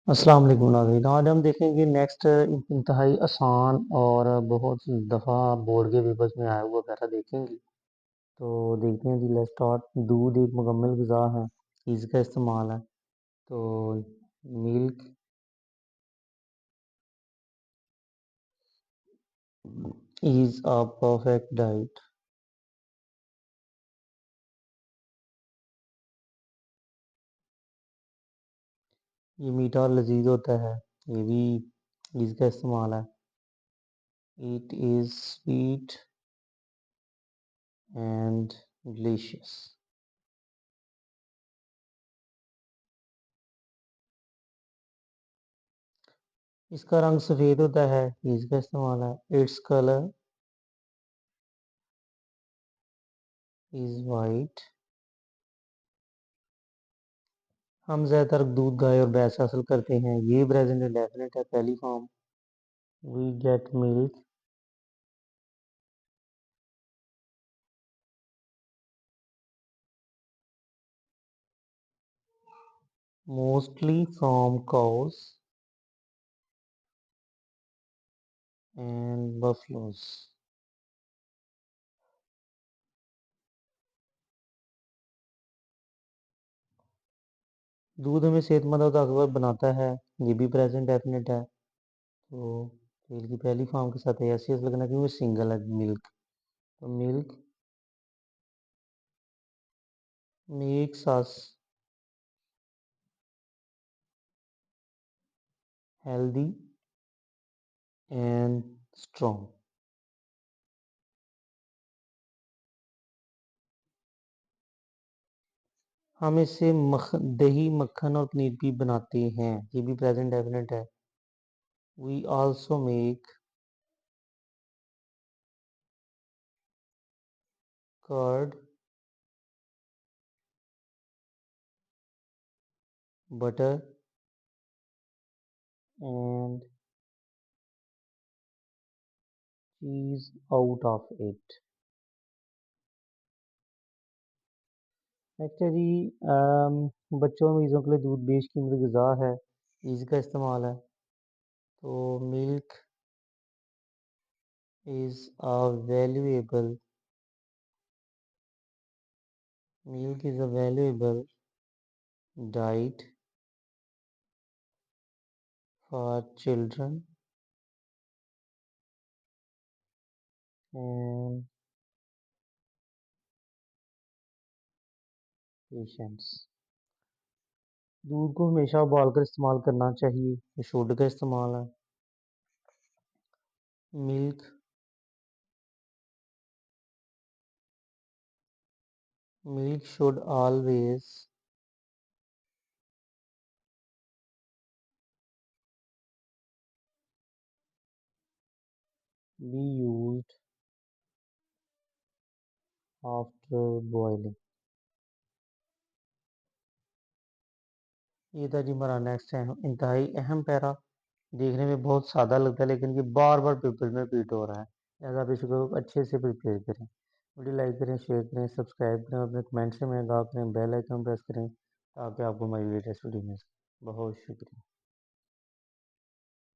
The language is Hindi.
अस्सलाम वालेकुम नाज़रीन। आज हम देखेंगे नेक्स्ट इंतहाई आसान और बहुत दफ़ा बोर्ड के पेपर्स में आया हुआ पैरा देखेंगे। तो देखते हैं जी, लेट्स स्टार्ट। दूध एक मुकम्मल ग़िज़ा है, इसका इस्तेमाल है। तो milk is a perfect diet. ये मीठा और लजीज होता है, ये भी इसका इस्तेमाल है। It is sweet and delicious. इसका रंग सफ़ेद होता है, इसका इस्तेमाल है। Its colour is white. हम ज़्यादातर दूध गाय और भैंस से हासिल करते हैं, ये प्रेजेंट इंडेफिनिट है, पहली form. We get milk mostly from cows and buffaloes. दूध हमें सेहतमंद और ताकतवर बनाता है, ये भी प्रेजेंट डेफिनेट है। तो फेल की पहली फॉर्म के साथ ऐसे लगना क्योंकि सिंगल है मिल्क। तो milk makes us healthy and strong. हम इससे दही, मक्खन और पनीर भी बनाते हैं, ये भी प्रेजेंट डेफिनेट है। We also make curd, butter and cheese out of it। Next है जी, बच्चों और मरीजों के लिए दूध बेशकीमती ग़िज़ा है, इसका इस्तेमाल है। तो milk is a valuable milk is a valuable diet for children and patients. दूध को हमेशा उबाल कर इस्तेमाल करना चाहिए, ये शुड का इस्तेमाल है। Milk milk should always be used after boiling. ये था जी हमारा नेक्स्ट है इंतहाई अहम पैरा। देखने में बहुत सादा लगता है, लेकिन ये बार बार पेपर में रिपीट हो रहा है, लिहाजा आप इसको अच्छे से प्रिपेयर करें। वीडियो लाइक करें, शेयर करें, सब्सक्राइब करें, अपने कमेंट्स में आगाह करें, बेल आइकन प्रेस करें ताकि आपको हमारी लेटेस्ट वीडियो मिल सके। बहुत शुक्रिया।